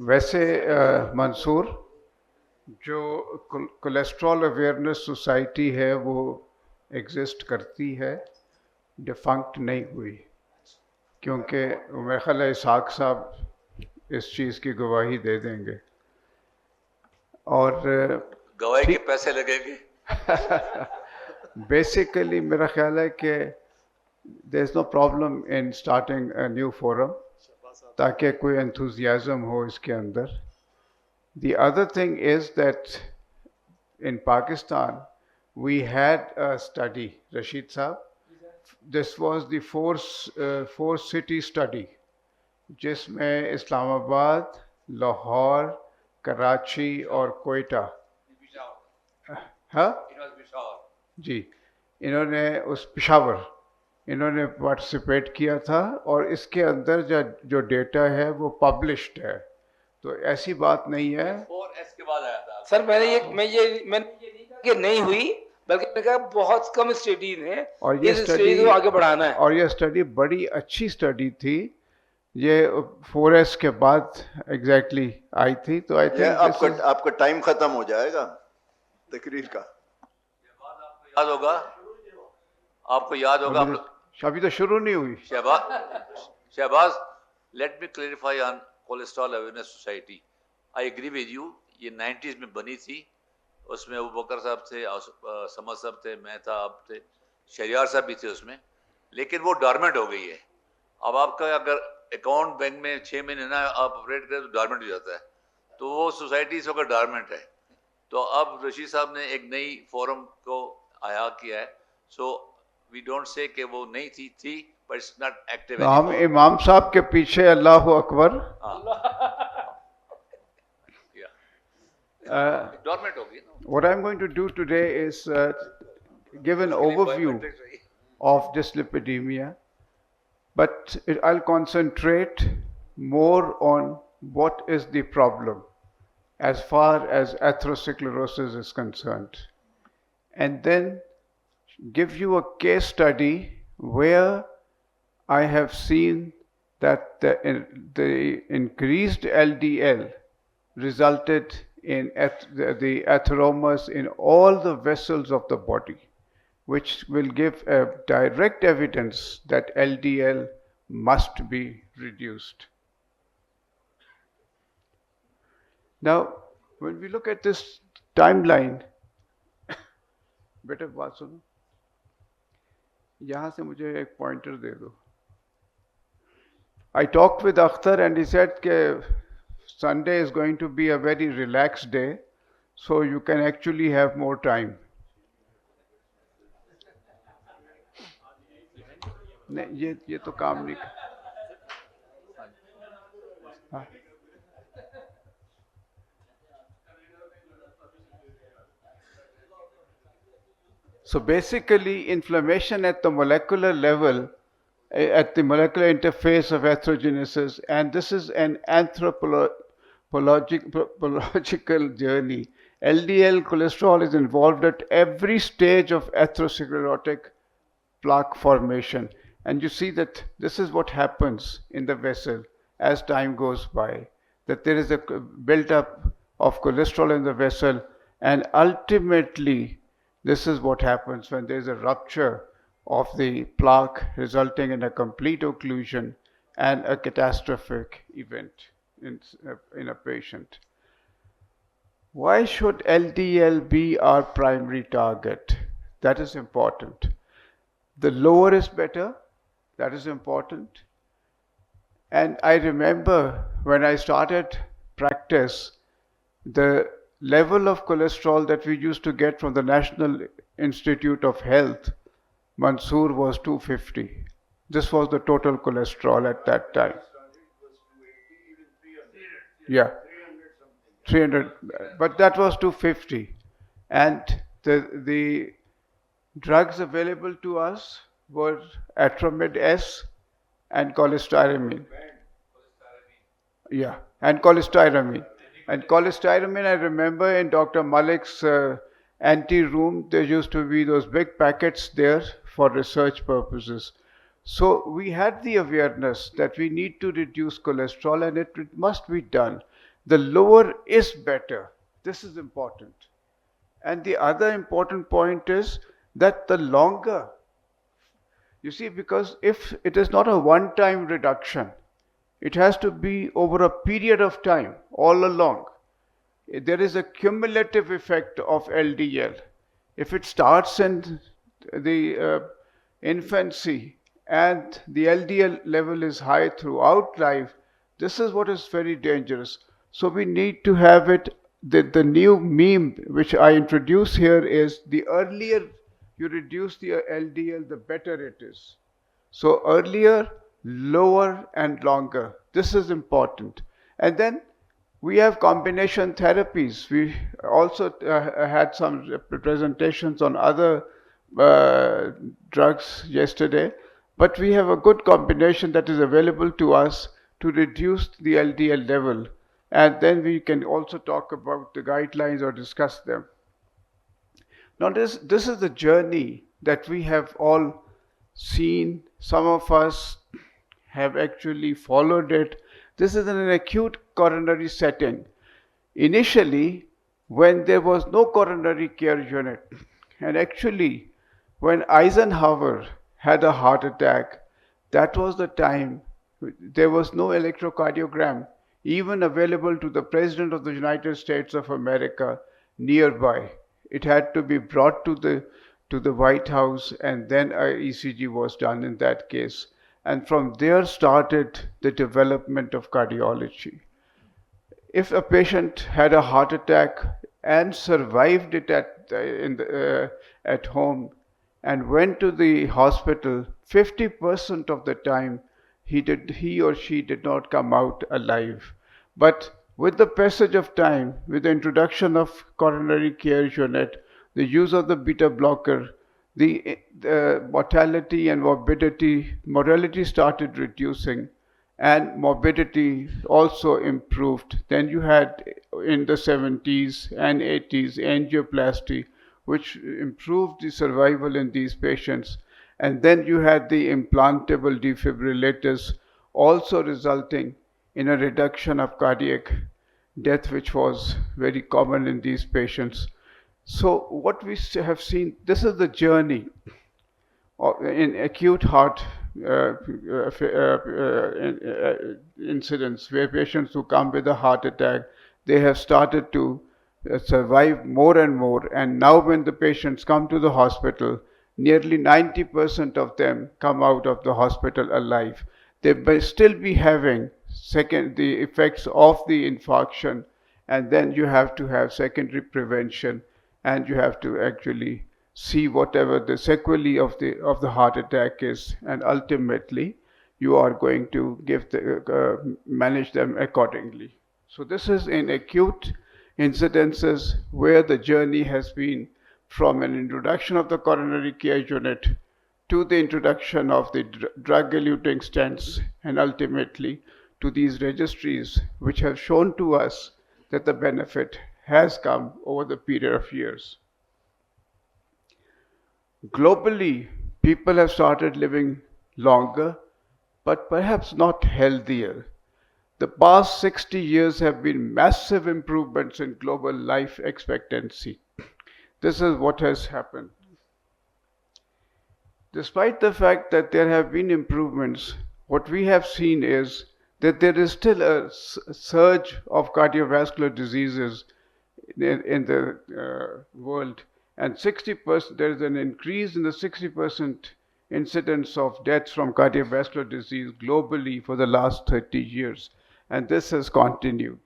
वैसे मंसूर जो cholesterol awareness society है वो एग्जिस्ट करती है, डिफंक्ट नहीं हुई, क्योंकि मेरा ख्याल है इसाक साहब इस चीज़ की गवाही दे देंगे। और गवाही के पैसे लगेंगे। बेसिकली मेरा ख्याल है कि there is no problem in starting a new forum, ताकि कोई एंथुजियाज्म हो इसके अंदर। The other thing is that in Pakistan we had a study, Rashid Saab. This was the four city study, जिसमें इस्लामाबाद, लाहौर, कराची और कोयटा, हाँ जी, इन्होंने उस पेशावर इन्होंने पार्टिसिपेट किया था, और इसके अंदर जो डेटा है वो पब्लिश्ड है, तो ऐसी बात नहीं है। 4S के बाद आया था सर। मैंने ये नहीं कहा कि नहीं हुई, बल्कि मैंने कहा बहुत कम स्टडीज हैं और ये इस स्टडी को आगे बढ़ाना है। और ये स्टडी बड़ी अच्छी स्टडी थी, ये 4S के बाद एग्जैक्टली आई थी। तो आई थिंक आपका टाइम खत्म हो जाएगा तकरीर का। याद होगा, आपको याद होगा। अभी तो शुरू नहीं हुई। Shahbaz, let me clarify on cholesterol awareness society. I agree with you, ये 90s में बनी थी, उसमें अबू बकर साहब थे, समद साहब थे, मैं था, आप थे, शरियार साहब भी थे उसमें, लेकिन वो डॉर्मेंट हो गई है। अब आपका अगर अकाउंट बैंक में 6 महीने ना आप ऑपरेट करें तो डॉर्मेंट हो जाता है, तो वो सोसाइटी इस वक्त डॉर्मेंट है। तो अब रशीद साहब ने एक नई फोरम को आया किया है, सो वी डोंट से कि वो नहीं थी but it's not active anymore. हम इमाम साहब के पीछे अल्लाह अकबर डॉर्मेंट होगी। What I'm going to do today is give an overview of dyslipidemia, but I'll concentrate more on what is the problem as far as atherosclerosis is concerned, and then give you a case study where I have seen that the increased LDL resulted in the atheromas in all the vessels of the body, which will give a direct evidence that LDL must be reduced. Now, when we look at this timeline, बेटा बात सुनो, यहाँ से मुझे एक pointer दे दो। I talked with Akhtar and he said that Sunday is going to be a very relaxed day, so you can actually have more time. नहीं, ये तो काम नहीं। हाँ। So basically, inflammation at the molecular level, at the molecular interface of atherogenesis, and this is an anthropological journey. LDL cholesterol is involved at every stage of atherosclerotic plaque formation, and you see that this is what happens in the vessel as time goes by, that there is a build-up of cholesterol in the vessel, and ultimately this is what happens when there is a rupture of the plaque resulting in a complete occlusion and a catastrophic event in a patient. Why should LDL be our primary target? That is important. The lower is better. That is important. And I remember when I started practice, the level of cholesterol that we used to get from the National Institute of Health, Mansoor, was 250. This was the total cholesterol at that time. Yeah, 300, but that was 250. And the drugs available to us were Atromid S and cholestyramine. Yeah, and cholestyramine. And cholestyramine, I remember in Dr. Malik's ante-room, there used to be those big packets there for research purposes. So we had the awareness that we need to reduce cholesterol, and it must be done. the lower is better. This is important. And the other important point is that the longer, you see, because if it is not a one-time reduction, it has to be over a period of time, all along. There is a cumulative effect of LDL. If it starts in the infancy and the LDL level is high throughout life, this is what is very dangerous. So we need to have it. The new meme which I introduce here is the earlier you reduce the LDL, the better it is. So earlier, lower and longer. This is important. And then we have combination therapies. We also had some presentations on other drugs yesterday, but we have a good combination that is available to us to reduce the LDL level. And then we can also talk about the guidelines or discuss them. Now this is the journey that we have all seen. Some of us have actually followed it. This is in an acute coronary setting. Initially, when there was no coronary care unit, and actually when Eisenhower had a heart attack, that was the time there was no electrocardiogram even available to the President of the United States of America nearby. It had to be brought to the White House, and then a ECG was done in that case. And from there started the development of cardiology. If a patient had a heart attack and survived it at home and went to the hospital, 50% of the time he or she did not come out alive. But with the passage of time, with the introduction of coronary care unit, the use of the beta blocker, the mortality and mortality started reducing, and morbidity also improved. Then you had in the 70s and 80s angioplasty, which improved the survival in these patients. And then you had the implantable defibrillators, also resulting in a reduction of cardiac death, which was very common in these patients. So what we have seen, this is the journey in acute heart incidents, where patients who come with a heart attack, they have started to survive more and more. And now when the patients come to the hospital, nearly 90% of them come out of the hospital alive. They may still be having the effects of the infarction, and then you have to have secondary prevention, and you have to actually see whatever the sequelae of the heart attack is, and ultimately you are going to manage them accordingly. So this is in acute incidences where the journey has been from an introduction of the coronary care unit to the introduction of the drug-eluting stents, and ultimately to these registries, which have shown to us that the benefit has come over the period of years. Globally, people have started living longer, but perhaps not healthier. The past 60 years have been massive improvements in global life expectancy. This is what has happened. Despite the fact that there have been improvements, what we have seen is that there is still a surge of cardiovascular diseases in the world, and 60%, there is an increase in the 60% incidence of deaths from cardiovascular disease globally for the last 30 years, and this has continued.